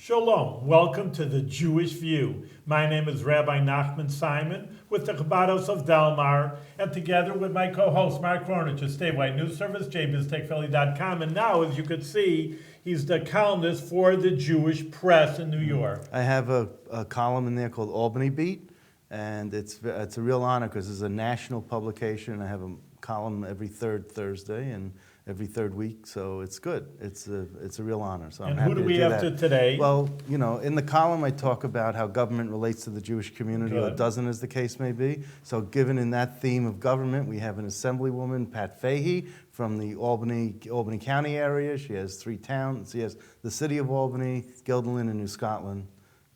Shalom. Welcome to the Jewish View. My name is Rabbi Nachman Simon with the Chabad of Delmar, and together with my co-host Mark Ronich of Statewide News Service, jbiztechphilly.com. And now, as you can see, he's the columnist for the Jewish Press in New York. I have a column in there called Albany Beat, and it's a real honor because it's a national publication. I have a column every third Thursday and every third week, so it's good. It's a real honor. So I'm And happy who do we have today? Well, you know, in the column I talk about how government relates to the Jewish community, or doesn't, as the case may be. So given in that theme of government, we have an Assemblywoman, Pat Fahy, from the Albany County area. She has 3 towns. She has the city of Albany, Guilderland, and New Scotland.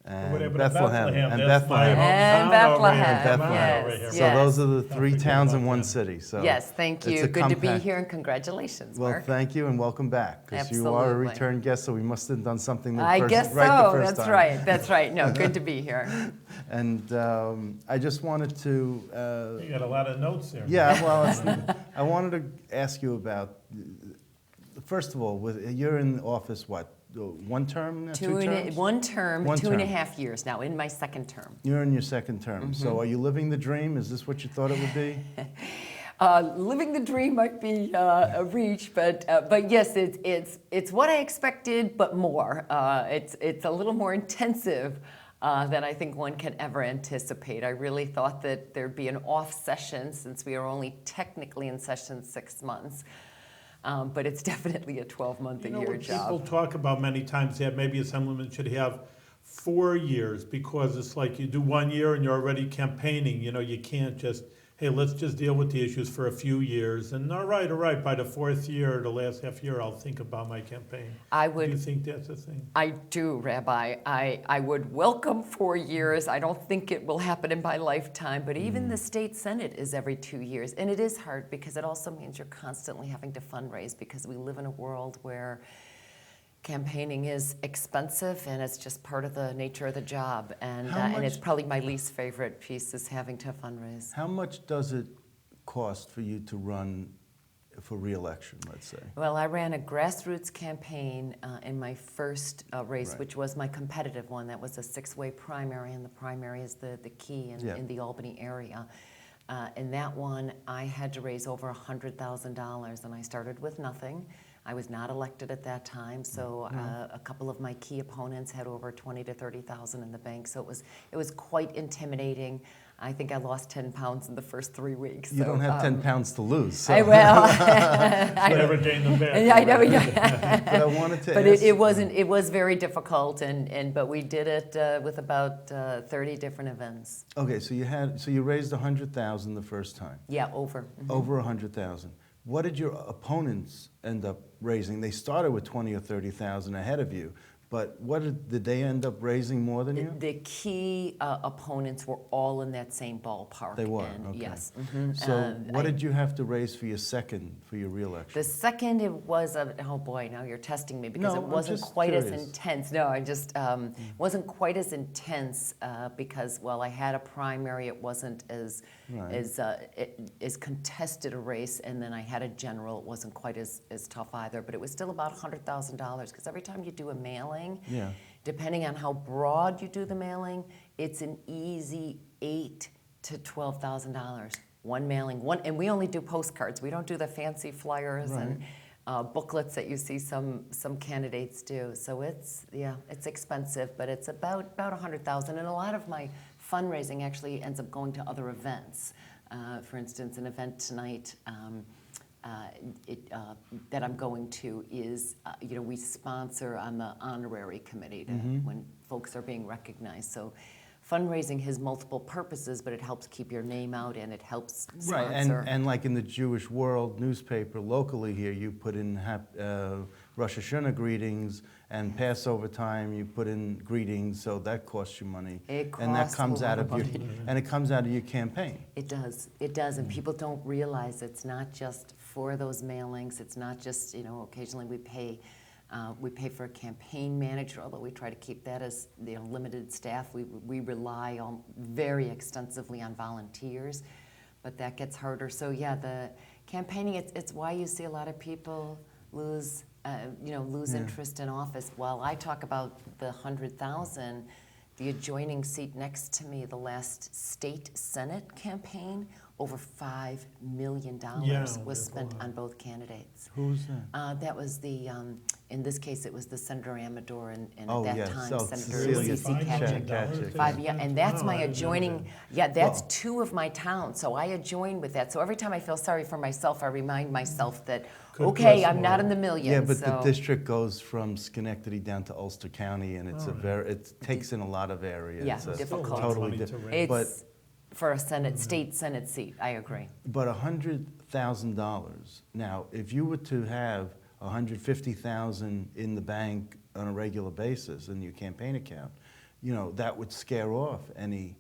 And Bethlehem. That's my hometown over here. Bethlehem. Come on over here. So those are the 3 towns in one city. So yes, thank you. Good to be here, and congratulations, Well, Mark. thank you, and welcome back. Because you are a return guest, so we must have done something I guess right so. the first That's time. right. That's right. No, good to be here. And I just wanted to... You got a lot of notes there. Yeah, well, I wanted to ask you about, first of all, you're in office, what, 1 term now? 2 terms? 1 term, 1 term. 2.5 years now, in my 2nd term. You're in your 2nd term. So are you living the dream? Is this what you thought it would be? Living the dream might be a reach, but yes, it's what I expected, but more. It's a little more intensive than I think one can ever anticipate. I really thought that there'd be an off session, since we are only technically in session 6 months. But it's definitely a 12-month-a-year job. People talk about many times that maybe Assemblyman should have 4 years, because it's like you do 1 year and you're already campaigning. You know, you can't just, hey, let's just deal with the issues for a few years. And all right, by the 4th year, the last half year, I'll think about my campaign. Do you think that's a thing? I do, Rabbi. I would welcome 4 years. I don't think it will happen in my lifetime, but even the state senate is every 2 years. And it is hard, because it also means you're constantly having to fundraise, because we live in a world where campaigning is expensive, and it's just part of the nature of the job. And it's probably my least favorite piece, is having to fundraise. How much does it cost for you to run for re-election, let's say? Well, I ran a grassroots campaign in my first race, Right. which was my competitive one. That was a 6-way primary, and the primary is the key in the Albany area. In that one, I had to raise over $100,000, and I started with nothing. I was not elected at that time, so a couple of my key opponents had over $20,000 to $30,000 in the bank. So it was quite intimidating. I think I lost 10 pounds in the first 3 weeks. You don't have 10 pounds to lose. So. I will. Never gain them back. Yeah, I know. Yeah. But I wanted to But ask, it was very difficult, but we did it with about 30 different events. Okay, so you raised $100,000 the first time. Yeah, over. Over $100,000. What did your opponents end up raising? They started with 20 or 30,000 ahead of you, but did they end up raising more than you? The key opponents were all in that same ballpark. They were. And okay. Yes. So what did you have to raise for your re-election? The second, it was oh boy, now you're testing me, because No, it wasn't I'm just quite as curious. intense. No, I just wasn't quite as intense because while I had a primary, it wasn't as contested a race, and then I had a general. It wasn't quite as tough either, but it was still about $100,000, because every time you do a mailing, depending on how broad you do the mailing, it's an easy $8,000 to $12,000. One mailing, and we only do postcards. We don't do the fancy flyers and booklets that you see some candidates do. So it's expensive, but it's about $100,000, and a lot of my fundraising actually ends up going to other events. For instance, an event tonight that I'm going to is, we sponsor on the honorary committee when folks are being recognized. So fundraising has multiple purposes, but it helps keep your name out, and it helps sponsor. Right, and like in the Jewish World newspaper locally here, you put in Rosh Hashanah greetings, and Passover time you put in greetings, so that costs you money. And that comes out of your campaign. It does, and people don't realize it's not just for those mailings. It's not just, occasionally we pay for a campaign manager, although we try to keep that as limited staff. We rely very extensively on volunteers, but that gets harder. So yeah, the campaigning, it's why you see a lot of people lose lose interest in office. While I talk about the 100,000, the adjoining seat next to me, the last state Senate campaign, over $5 million was spent on both candidates. Who's that? That was in this case, it was the Senator Amador and Oh, at that yes. time, So Senator Cecilia C.C. Patrick. Patrick. And that's my adjoining, that's Well- 2 of my towns, so I adjoin with that. So every time I feel sorry for myself, I remind myself that, Could okay, bless I'm not more. in the millions. Yeah, but so. the district goes from Schenectady down to Ulster County, and it's it takes in a lot of area. Yeah, It's a difficult. Totally Money to different. raise. It's for a state Senate seat, I agree. But $100,000. Now, if you were to have $150,000 in the bank on a regular basis in your campaign account, that would scare off any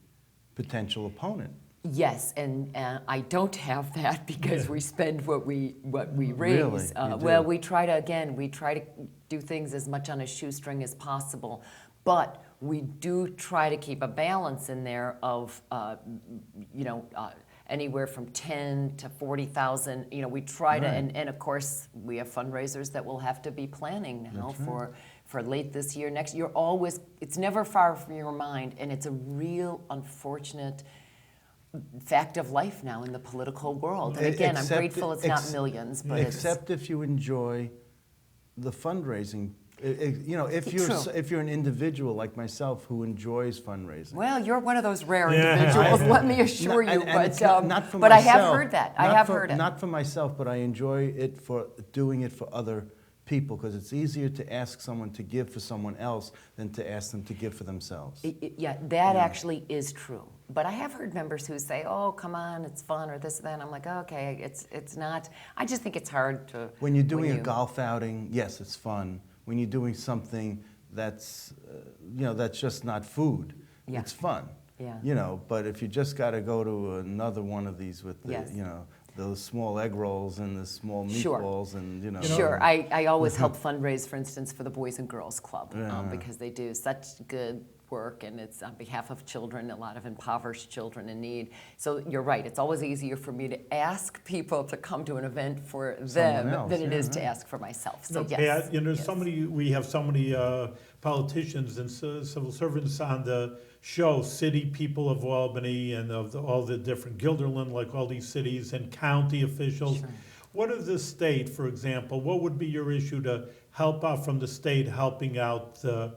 potential opponent. Yes, and I don't have that because we spend what we raise. Really? You do? Well, we try to do things as much on a shoestring as possible, but we do try to keep a balance in there of anywhere from 10 to 40,000. We try to, Right. and of course we have fundraisers that we'll have to be planning now for late this year, next year. It's never far from your mind, and it's a real unfortunate fact of life now in the political world. And again, I'm grateful it's not millions, but except if you enjoy the fundraising. If you're an individual like myself who enjoys fundraising. well, you're one of those rare Yeah. individuals. Let me assure you. And But it's not for but I myself. have heard that. I have heard it. Not for myself, but I enjoy it for doing it for other people, because it's easier to ask someone to give for someone else than to ask them to give for themselves. Yeah, that actually is true. But I have heard members who say, "Oh, come on, it's fun," or this or that. And I'm like, "Okay, it's not." I just think it's hard to. When you're doing a golf outing, yes, it's fun. When you're doing something that's, that's just not food, Yeah. it's fun. Yeah. But if you just got to go to another one of these with the, Yes. those small egg rolls and the small Sure. meatballs and, Sure, I always help fundraise, for instance, for the Boys and Girls Club Yeah. because they do such good work, and it's on behalf of children, a lot of impoverished children in need. So you're right, it's always easier for me to ask people to come to an event for them else, than it yeah, is to right. ask for myself. So No, yes. Pat, there's yes. so many, we have so many politicians and civil servants on the show, city people of Albany and of all the different Guilderland, like all these cities, and county officials. Sure. What is the state, for example, what would be your issue to help out from the state helping out the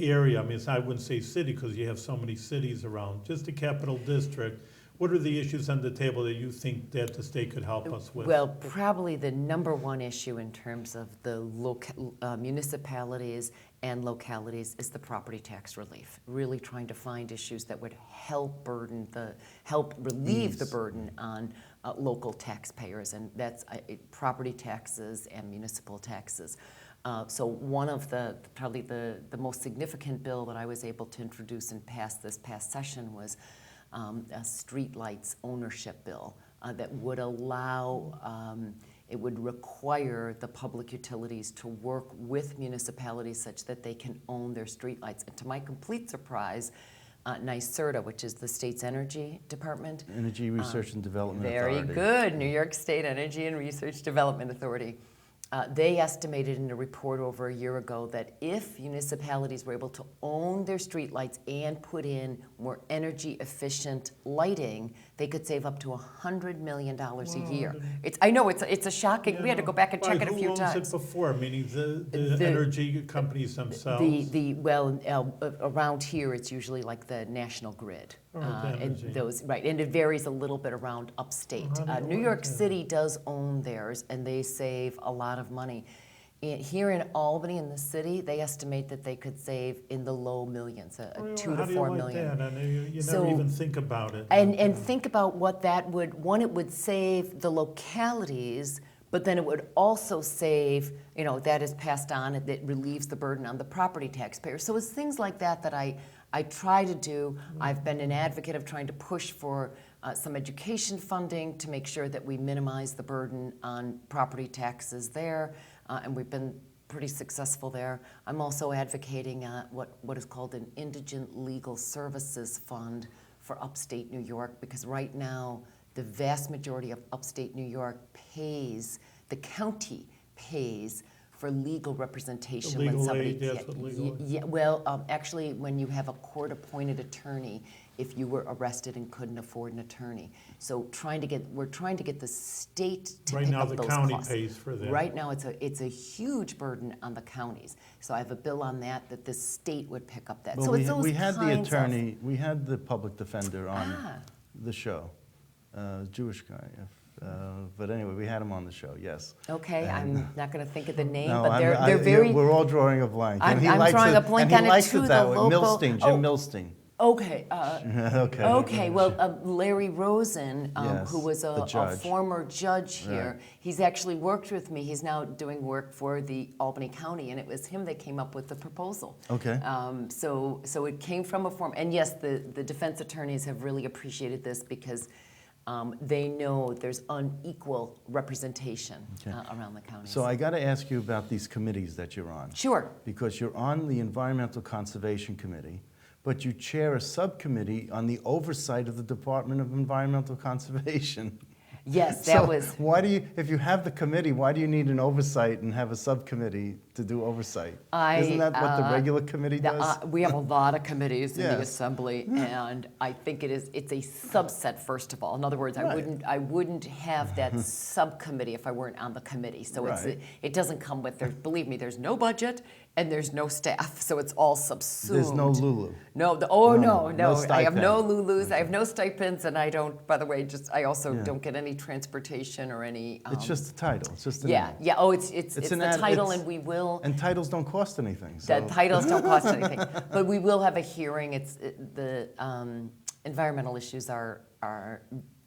area? I mean, I wouldn't say city because you have so many cities around, just the capital district. What are the issues on the table that you think that the state could help us with? Well, probably the number one issue in terms of the municipalities and localities is the property tax relief. Really trying to find issues that would help relieve the burden on local taxpayers, and that's property taxes and municipal taxes. So one of probably the most significant bill that I was able to introduce and pass this past session was a streetlights ownership bill that would allow, it would require the public utilities to work with municipalities such that they can own their streetlights. And to my complete surprise, NYSERDA, which is the state's energy department. Energy Research and Development Very Authority. good, New York State Energy and Research Development Authority. They estimated in a report over a year ago that if municipalities were able to own their streetlights and put in more energy efficient lighting, they could save up to $100 million a year. I know it's a shocking. We had to go back and check it a few times. Who owns it before? Meaning the energy companies themselves. Around here it's usually like the National Grid. Oh, the energy. And it varies a little bit around upstate. New York City does own theirs, and they save a lot of money. Here in Albany, in the city, they estimate that they could save in the low millions, Well, 2 to how do you 4 like million. that? I know you So- never even think about it. And think about what that would, one, it would save the localities, but then it would also save, that is passed on, it relieves the burden on the property taxpayer. So it's things like that that I try to do. I've been an advocate of trying to push for some education funding to make sure that we minimize the burden on property taxes there, and we've been pretty successful there. I'm also advocating what is called an Indigent Legal Services Fund for upstate New York, because right now the vast majority of upstate New York the county pays for legal representation Legal when somebody aid, that's what legal aid. yeah, well, actually, when you have a court-appointed attorney, if you were arrested and couldn't afford an attorney. So we're trying to get the state to Right pick now, up the those county costs. pays for that. Right now, it's a huge burden on the counties. So I have a bill on that the state would pick up that. Well, So it's those we had the kinds of- attorney, we had the public defender on Ah. the show, Jewish guy. But anyway, we had him on the show, yes. Okay, And- I'm not going to think of the name, No, but I'm- they're very. We're all drawing a blank. And I'm he likes drawing it- a blank and on he it likes too, it that the way. local- Milstein, Jim Milstein. Okay. Okay. Okay. Well, Larry Rosen, Yes, who was the a judge. former judge here, Right. he's actually worked with me. He's now doing work for the Albany County, and it was him that came up with the proposal. Okay. So it came from a form, and yes, the defense attorneys have really appreciated this because they know there's unequal representation Okay. around the counties. So I got to ask you about these committees that you're on. Sure. Because you're on the Environmental Conservation Committee, but you chair a subcommittee on the oversight of the Department of Environmental Conservation. Yes, that So was. why do you, if you have the committee, why do you need an oversight and have a subcommittee to do oversight? Isn't that what the regular committee does? We have a lot of committees in the Yes. Assembly, and I think it's a subset, first of all. In other words, Right. I wouldn't have that subcommittee if I weren't on the committee. So Right. it doesn't come with, believe me, there's no budget and there's no staff, so it's all subsumed. There's no Lulu. No, No I have no stipend. Lulus, I have no stipends, and I don't, by the way, I also Yeah. don't get any transportation or any. It's just a title. It's just an Yeah, ad. yeah, oh, it's the an ad- title, it's- and we will. And titles don't cost anything. The So. titles don't cost anything, but we will have a hearing. The environmental issues are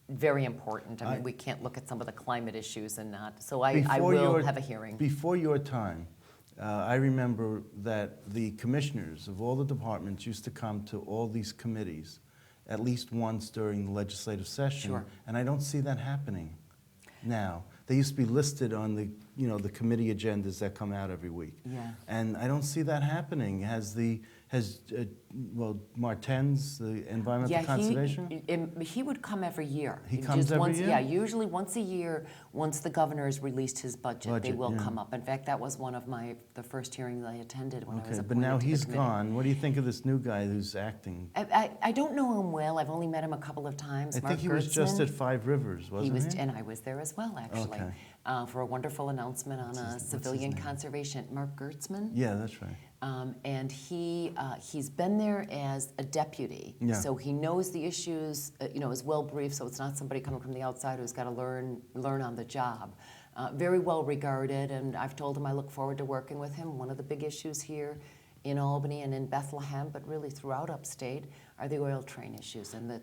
very important. I mean, we can't look at some of the climate issues and not. So I Before will your- have a hearing. Before your time, I remember that the commissioners of all the departments used to come to all these committees at least once during the legislative session. Sure. And I don't see that happening now. They used to be listed on the, the committee agendas that come out every week. Yeah. And I don't see that happening. Martens, the Environmental Conservation? He would come every year. He Just comes every once, year? Yeah, usually once a year. Once the governor has released his budget, they Budget, will yeah. come up. In fact, that was one of the first hearings I attended when I was Okay, appointed but now to the he's committee. gone. What do you think of this new guy who's acting? I don't know him well. I've only met him a couple of times. I Mark think he was just Gertzman. at Five Rivers, wasn't he? And I was there as well, actually, Okay. for a wonderful announcement on What's his civilian name? conservation. Mark Gertzman. Yeah, that's right. And he's been there as a deputy, Yeah. so he knows the issues. Is well briefed, so it's not somebody coming from the outside who's got to learn on the job. Very well regarded, and I've told him I look forward to working with him. One of the big issues here in Albany and in Bethlehem, but really throughout upstate, are the oil train issues and the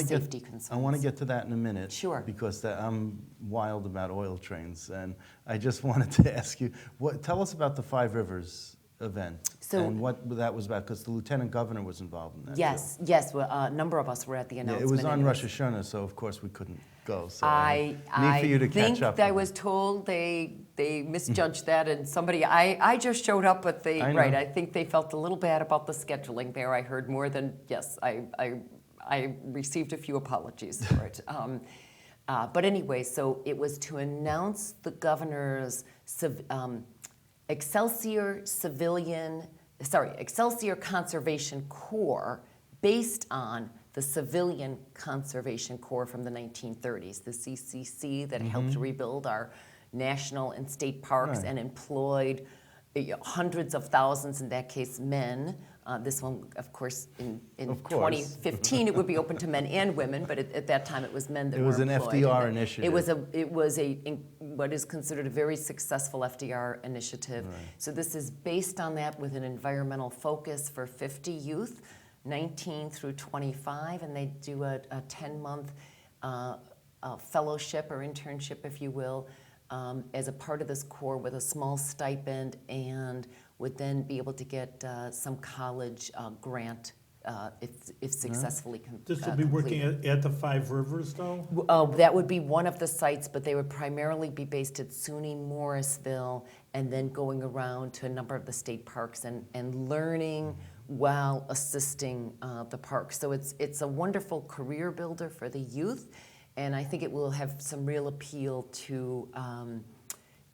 safety concerns. I want to get to that in a minute. Sure. Because I'm wild about oil trains, and I just wanted to ask you, tell us about the Five Rivers event and what that was about, because the lieutenant governor was involved in that. Yes. Well, a number of us were at the Yeah, announcement. it was on and Rosh Hashanah, so of course we couldn't go. So I need for you to catch up. I was told they misjudged that, and I just showed up, but I know. I think they felt a little bad about the scheduling there. I heard more than yes. I received a few apologies for it. But anyway, so it was to announce the governor's Excelsior Conservation Corps, based on the Civilian Conservation Corps from the 1930s, the CCC that helped rebuild our national and state parks Right. and employed hundreds of thousands, in that case, men. This one, of course, in Of course. 2015, it would be open to men and women, but at that time it was men that It were was an employed. FDR And initiative. It was what is considered a very successful FDR initiative. Right. So this is based on that with an environmental focus for 50 youth, 19 through 25, and they do a 10-month fellowship or internship, if you will, as a part of this corps with a small stipend, and would then be able to get some college grant if successfully completed. This will be working at the Five Rivers, though? That would be one of the sites, but they would primarily be based at SUNY Morrisville, and then going around to a number of the state parks and learning while assisting the parks. So it's a wonderful career builder for the youth, and I think it will have some real appeal to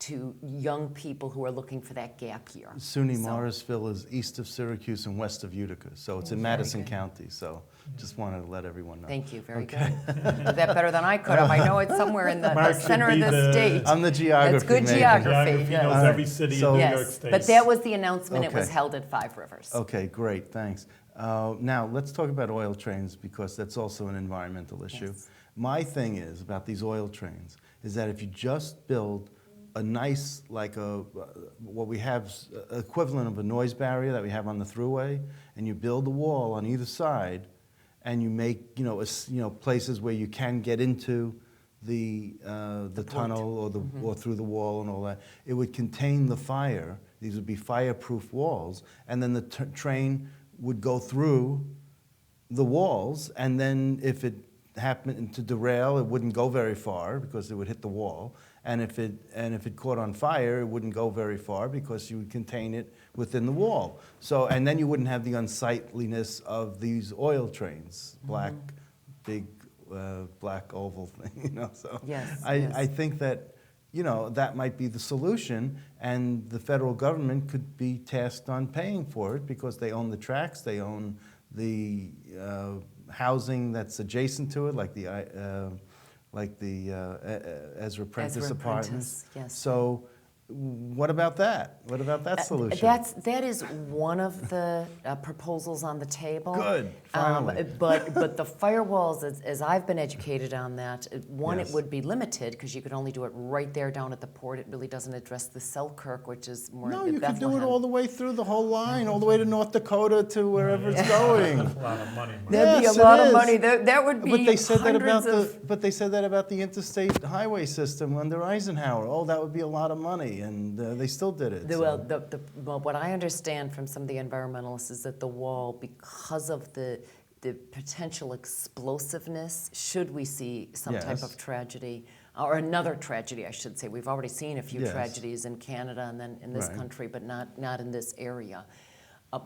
to young people who are looking for that gap year. SUNY So- Morrisville is east of Syracuse and west of Utica, so it's in Madison County. So just wanted to let everyone know. Thank you, very good. You did that better than I could have. I know it's somewhere in the Mark should center of be the the- state. I'm the geography That's good major. geography. Geography yes. knows every city So- in New York Yes, State. but that was the announcement. It was Okay. held at Five Rivers. Okay, great, thanks. Now, let's talk about oil trains because that's also an environmental issue. Yes. My thing is about these oil trains is that if you just build a nice, like what we have, equivalent of a noise barrier that we have on the throughway, and you build a wall on either side, and you make, places where you can get into the tunnel or or through the wall and all that, it would contain the fire. These would be fireproof walls, and then the train would go through the walls, and then if it happened to derail, it wouldn't go very far because it would hit the wall. And if it caught on fire, it wouldn't go very far because you would contain it within the wall. So, and then you wouldn't have the unsightliness of these oil trains, black, big, black oval thing, So Yes, I think that, that might be the solution, and the federal government could be tasked on paying for it because they own the tracks, they own the housing that's adjacent to it, like the Ezra Prentice Ezra apartments. Prentice, yes. So what about that? What about that solution? That is one of the proposals on the table. Good, finally. But the firewalls, as I've been educated on that, one, Yes. it would be limited because you could only do it right there down at the port. It really doesn't address the Selkirk, which is more No, in you could do it Bethlehem. all the way through the whole line, all the way to North Dakota to wherever it's going. That's a lot of money, Mark. That'd Yes, be a lot it of is. money. That would be But they said that hundreds about of... but they said that about the interstate highway system under Eisenhower. Oh, that would be a lot of money, and they still did it. Well, well, what I understand from some of the environmentalists is that the wall, because of the potential explosiveness, should we see some type Yes. of tragedy, or another tragedy, I should say. We've already seen a few Yes. tragedies in Canada and then in this Right. country, but not in this area.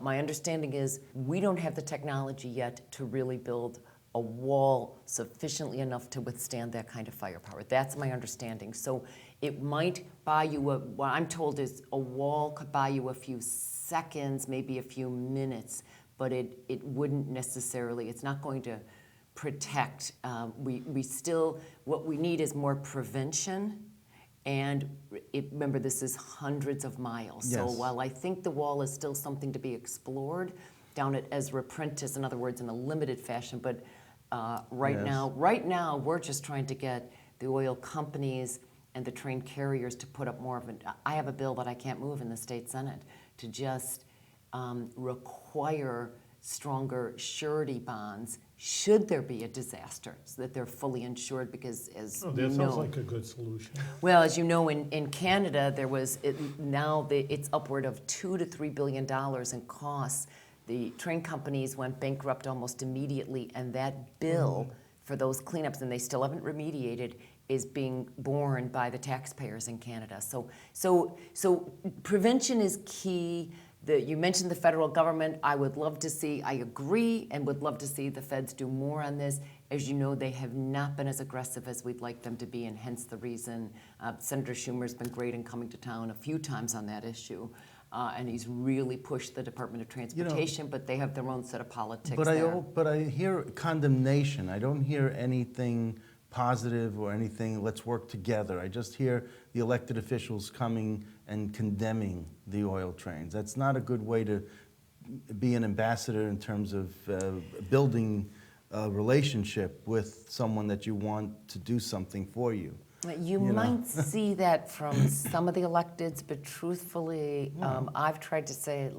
My understanding is we don't have the technology yet to really build a wall sufficiently enough to withstand that kind of firepower. That's my understanding. So it might buy you what I'm told is a wall could buy you a few seconds, maybe a few minutes, but it wouldn't necessarily, it's not going to protect. We still, what we need is more prevention. And remember, this is hundreds of miles. So Yes. while I think the wall is still something to be explored down at Ezra Prentice, in other words, in a limited fashion, but right Yes. now, we're just trying to get the oil companies and the train carriers to put up more of an. I have a bill that I can't move in the state Senate to just require stronger surety bonds should there be a disaster, so that they're fully insured. Because as Oh, you that know, sounds like a good solution. well, as you know, in Canada, there was it's upward of $2 to $3 billion in costs. The train companies went bankrupt almost immediately, and that bill for those cleanups, and they still haven't remediated, is being borne by the taxpayers in Canada. So prevention is key. You mentioned the federal government. I agree, and would love to see the feds do more on this. As you know, they have not been as aggressive as we'd like them to be, and hence the reason Senator Schumer's been great in coming to town a few times on that issue. And he's really pushed the Department of Transportation, but they have their own set of politics there. But I hear condemnation. I don't hear anything positive or anything, let's work together. I just hear the elected officials coming and condemning the oil trains. That's not a good way to be an ambassador in terms of building a relationship with someone that you want to do something for you. You might see that from some of the electeds, but truthfully, I've tried to say,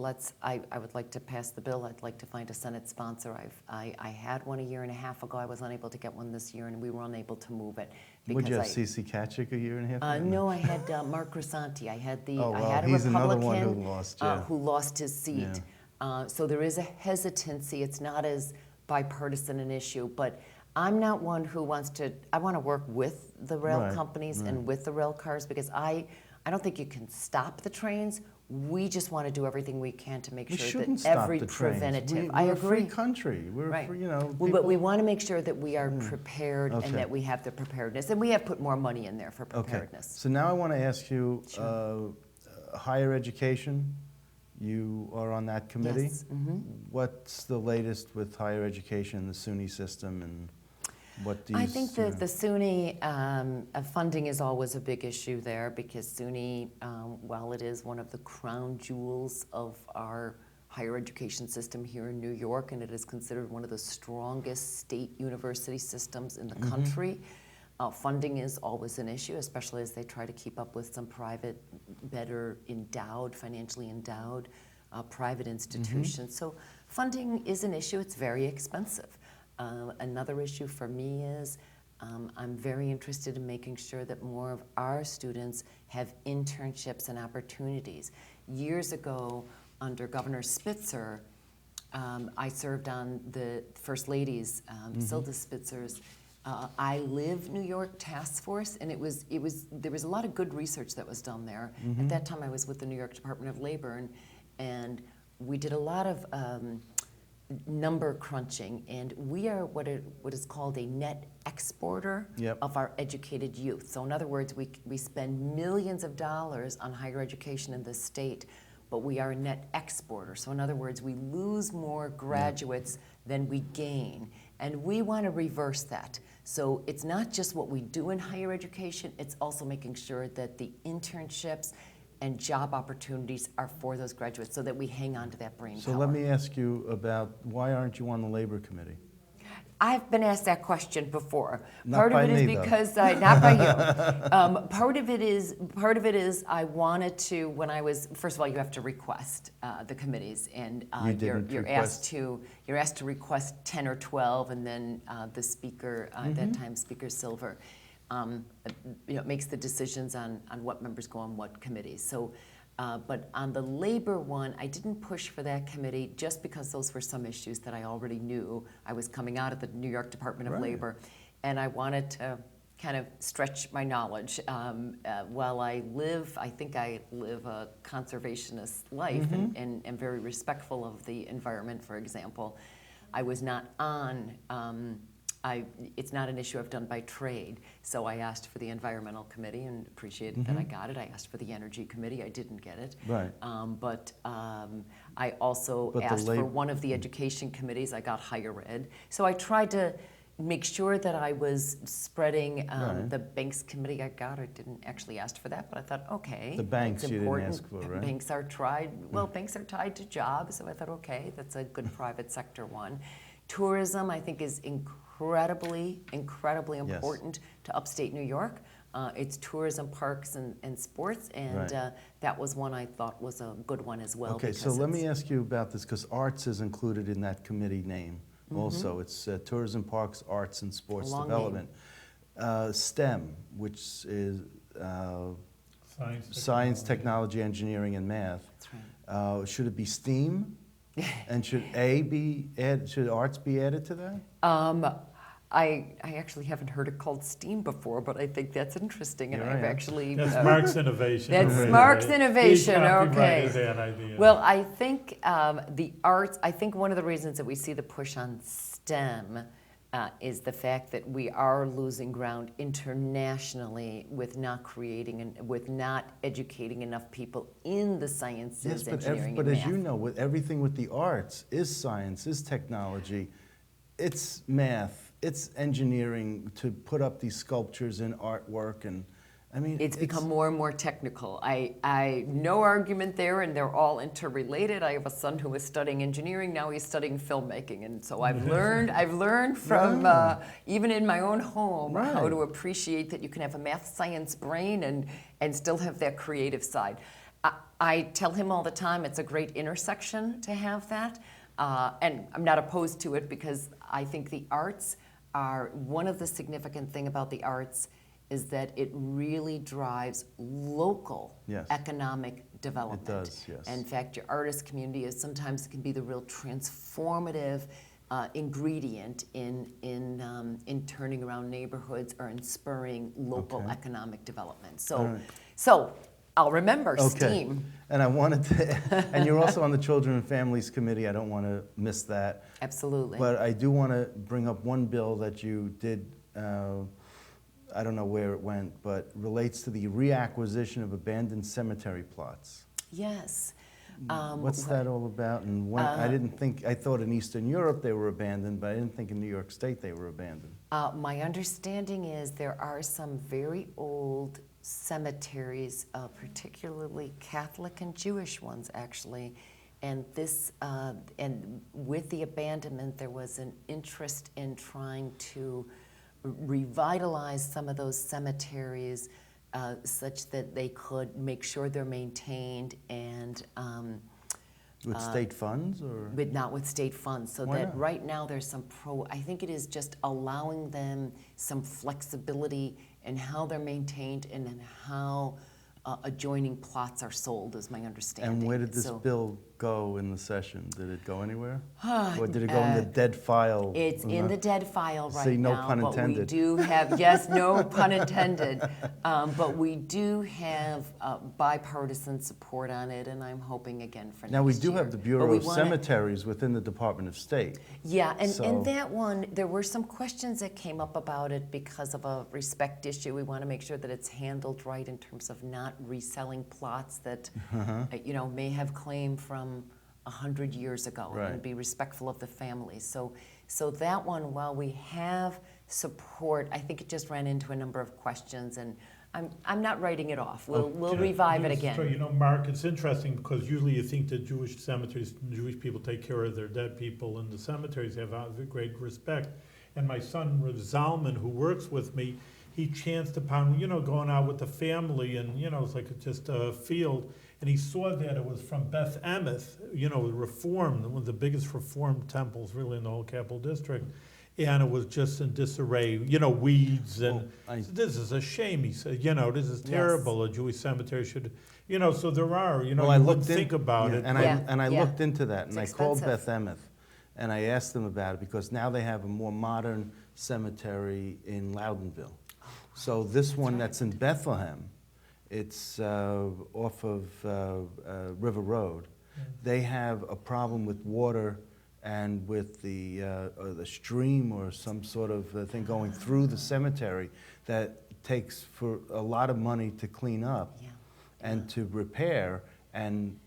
I would like to pass the bill. I'd like to find a Senate sponsor. I had one a year and a half ago. I was unable to get one this year, and we were unable to move it. Would you have C.C. Katchik a year and a half ago? No, I had Mark Grisanti. I had Oh, I well, had a he's another Republican one who lost, yeah. who lost his seat. So there is a hesitancy. It's not as bipartisan an issue, but I'm not one who wants to. I want to work with the rail companies and with the rail cars, because I don't think you can stop the trains. We just want to do everything we can to make We sure shouldn't that stop every the trains. preventative. We're I a agree. free country. We're Right. free, you know. Well, but people- we want to make sure that we are prepared Okay. and that we have the preparedness. And we have put more money in there for Okay. preparedness. So now I want to ask you, Sure. higher education. You are on that committee. Yes. Mhm. What's the latest with higher education in the SUNY system, and what do you? I think that the SUNY funding is always a big issue there because SUNY, while it is one of the crown jewels of our higher education system here in New York, and it is considered one of the strongest state university systems in the country, funding is always an issue, especially as they try to keep up with some private, better endowed, financially endowed private institutions. So funding is an issue. It's very expensive. Another issue for me is I'm very interested in making sure that more of our students have internships and opportunities. Years ago, under Governor Spitzer, I served on the First Lady's, Silda Spitzer's I Live New York Task Force, and there was a lot of good research that was done there. At that time, I was with the New York Department of Labor, and we did a lot of number crunching, and we are what is called a net exporter Yep. of our educated youth. So in other words, we spend millions of dollars on higher education in this state, but we are a net exporter. So in other words, we lose more graduates than we gain, and we want to reverse that. So it's not just what we do in higher education, it's also making sure that the internships and job opportunities are for those graduates so that we hang on to that brain So power. let me ask you about why aren't you on the labor committee? I've been asked that question before. Not Part by of it is me, though. because not by you. Part of it is I wanted to. When I was first of all, you have to request the committees, and You didn't you're request? asked to request 10 or 12, and then the speaker at that time, Speaker Silver, makes the decisions on what members go on what committees. So. But on the labor one, I didn't push for that committee just because those were some issues that I already knew. I was coming out of the New York Department of Right. Labor, and I wanted to kind of stretch my knowledge. While I think I live a conservationist life and am very respectful of the environment, for example. I was not on it's not an issue I've done by trade. So I asked for the environmental committee and appreciated that I got it. I asked for the energy committee. I didn't get it. Right. But I also But the asked for one of the education committees. I got higher ed. So I tried to make sure that I was spreading Right. the banks committee I got. I didn't actually ask for that, but I thought, okay. The banks that's you didn't important. ask for, right? Banks are banks are tied to jobs, so I thought, okay, that's a good private sector one. Tourism, I think, is incredibly important to upstate New York. It's tourism, parks, and sports, and Right. that was one I thought was a good one as well. Okay, so because let it's- me ask you about this, because arts is included in that committee name also. It's Tourism, Parks, Arts, and Sports A long Development. STEM, which is Science, Technology, Engineering, and Math. That's right. Should it be STEAM? And should should arts be added to that? I actually haven't heard it called STEAM before, but I think that's interesting, and Here I I've am. actually. That's Mark's innovation. That's Right. Mark's He innovation, copyrighted okay. that idea. Well, I think the arts, I think one of the reasons that we see the push on STEM is the fact that we are losing ground internationally with not creating and with not educating enough people in the sciences, Yes, but engineering, but and as math. you know, with everything with the arts is science, is technology, it's math, it's engineering to put up these sculptures and artwork, and I mean, It's become more and more technical. No argument there, and they're all interrelated. I have a son who was studying engineering, now he's studying filmmaking, and so I've learned from even in my own home how Right. to appreciate that you can have a math science brain and still have that creative side. I tell him all the time it's a great intersection to have that, and I'm not opposed to it because I think the arts are one of the significant thing about the arts is that it really drives local Yes. economic development. It does, yes. And in fact, your artist community is sometimes can be the real transformative ingredient in turning around neighborhoods or in spurring local Okay. economic development. All right. So I'll remember, Okay. STEAM. And I wanted to, and you're also on the Children and Families Committee. I don't want to miss that. Absolutely. But I do want to bring up one bill that you did, I don't know where it went, but relates to the reacquisition of abandoned cemetery plots. Yes. What's that all about? And when, I thought in Eastern Europe they were abandoned, but I didn't think in New York State they were abandoned. My understanding is there are some very old cemeteries, particularly Catholic and Jewish ones, actually. And this, and with the abandonment, there was an interest in trying to revitalize some of those cemeteries such that they could make sure they're maintained and With state funds, or? but not with state funds. So Why that not? right now there's some I think it is just allowing them some flexibility in how they're maintained and in how adjoining plots are sold, is my understanding. And where did this So, bill go in the session? Did it go anywhere? Or did it go in the dead file? It's in the dead file right See, no now. pun But we intended. do have, yes, no pun intended. But we do have bipartisan support on it, and I'm hoping again for next year. Now, we do have the But Bureau we of wanna- Cemeteries within the Department of State. Yeah, and So- that one, there were some questions that came up about it because of a respect issue. We want to make sure that it's handled right in terms of not reselling plots that, you know, may have claim from 100 years ago, Right. and be respectful of the families. So that one, while we have support, I think it just ran into a number of questions, and I'm not writing it off. We'll revive it again. So, you know, Mark, it's interesting because usually you think that Jewish cemeteries, Jewish people take care of their dead people, and the cemeteries have great respect. And my son, Rav Zalman, who works with me, he chanced upon, you know, going out with the family, and, you know, it's like just a field, and he saw that it was from Beth Emeth, you know, Reformed, one of the biggest Reformed temples really in the whole Capital District. And it was just in disarray, you know, weeds, and Well, this is a shame, he said, you know, this is terrible, a Jewish cemetery should, you know, so there are, you know, Well, I you looked wouldn't in- think about yeah, it. And I Yeah. looked into that, and I It's called Beth expensive. Emeth, and I asked them about it, because now they have a more modern cemetery in Loudonville. So this one that's in Bethlehem, it's off of River Road. They have a problem with water and with the stream or some sort of thing going through the cemetery that takes for a lot of money to clean up Yeah. and to repair, and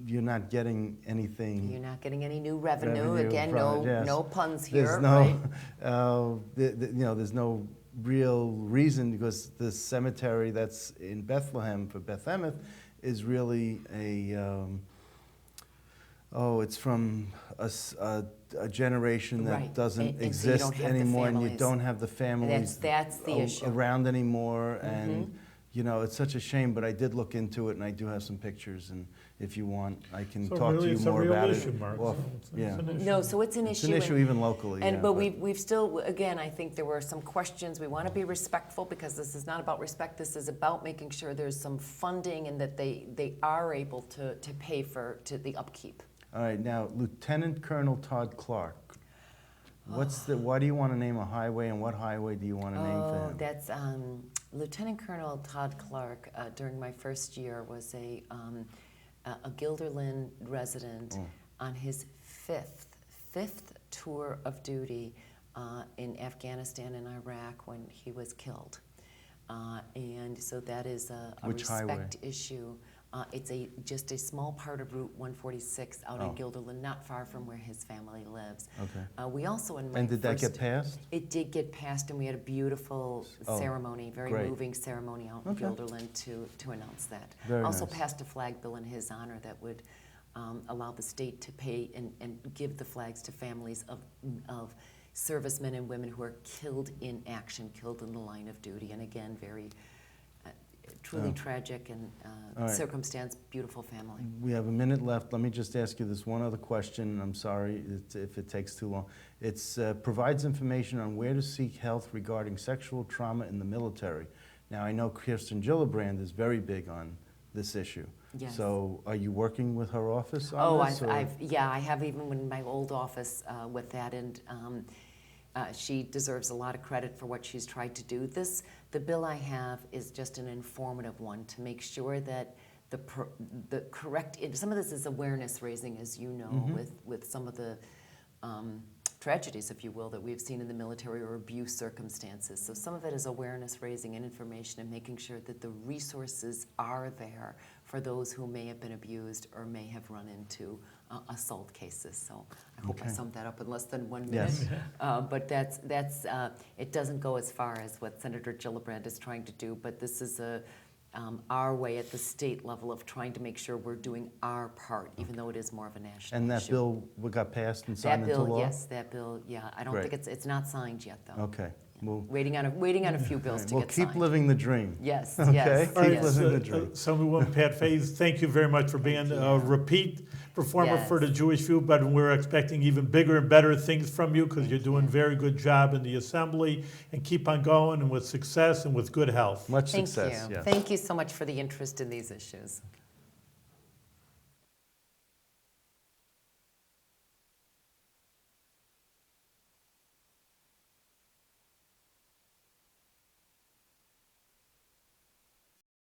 you're not getting anything. You're not getting any new revenue. Revenue Again, from it, yes. no puns here, There's no, right? you know, there's no real reason, because the cemetery that's in Bethlehem for Beth Emeth is really it's from a generation that Right. doesn't And so you exist don't have the anymore, and you families. don't have the families That's the issue. around anymore, and you know, it's such a shame. But I did look into it, and I do have some pictures, and if you want, I can So talk really, to you it's a more real about issue, it. Mark. Well, It's yeah. an issue. No, so it's an It's issue. an issue even locally. And yeah, but we've still, again, I think there were some questions. We want to be respectful, because this is not about respect. This is about making sure there's some funding and that they are able to pay for the upkeep. All right, now Lieutenant Colonel Todd Clark. Why do you want to name a highway, and what highway do you want to name for him? That's Lieutenant Colonel Todd Clark. During my first year, was a Guilderland resident on his fifth tour of duty in Afghanistan and Iraq when he was killed. And so that is a Which respect highway? issue. It's just a small part of Route 146 out in Guilderland, not far from where his family lives. Okay. We also, in my And did that get first- passed? It did get passed, and we had a beautiful ceremony, very great. moving ceremony out in Okay. Guilderland to announce that. Very Also nice. passed a flag bill in his honor that would allow the state to pay and give the flags to families of servicemen and women who are killed in action, killed in the line of duty. And again, very truly tragic and All right. circumstance, beautiful family. We have a minute left. Let me just ask you this one other question. I'm sorry if it takes too long. It provides information on where to seek help regarding sexual trauma in the military. Now, I know Kirsten Gillibrand is very big on this issue. Yes. So are you working with her office on Oh, this? or- I have even in my old office with that, and she deserves a lot of credit for what she's tried to do. The bill I have is just an informative one to make sure that the correct. Some of this is awareness raising, as you know, with some of the tragedies, if you will, that we've seen in the military or abuse circumstances. So some of it is awareness raising and information and making sure that the resources are there for those who may have been abused or may have run into assault cases. So I hope I summed that up in less than 1 minute. Yes. But that's it doesn't go as far as what Senator Gillibrand is trying to do, but this is our way at the state level of trying to make sure we're doing our part, even though it is more of a national And that issue. bill got passed and signed into law? Yes, that bill, yeah. I don't Great. think it's not signed yet, though. Okay. Well, Waiting on a few bills to we'll get keep signed. living the dream. Yes, Okay. yes, Keep All right, yes. living the dream. Assemblywoman Pat Fahy, thank you very much for being a repeat performer for the Yes. Jewish View, but we're expecting even bigger and better things from you because you're doing a very good job in the Assembly, and keep on going and with success and with good health. Much Thank success. you. Yes. Thank you so much for the interest in these issues.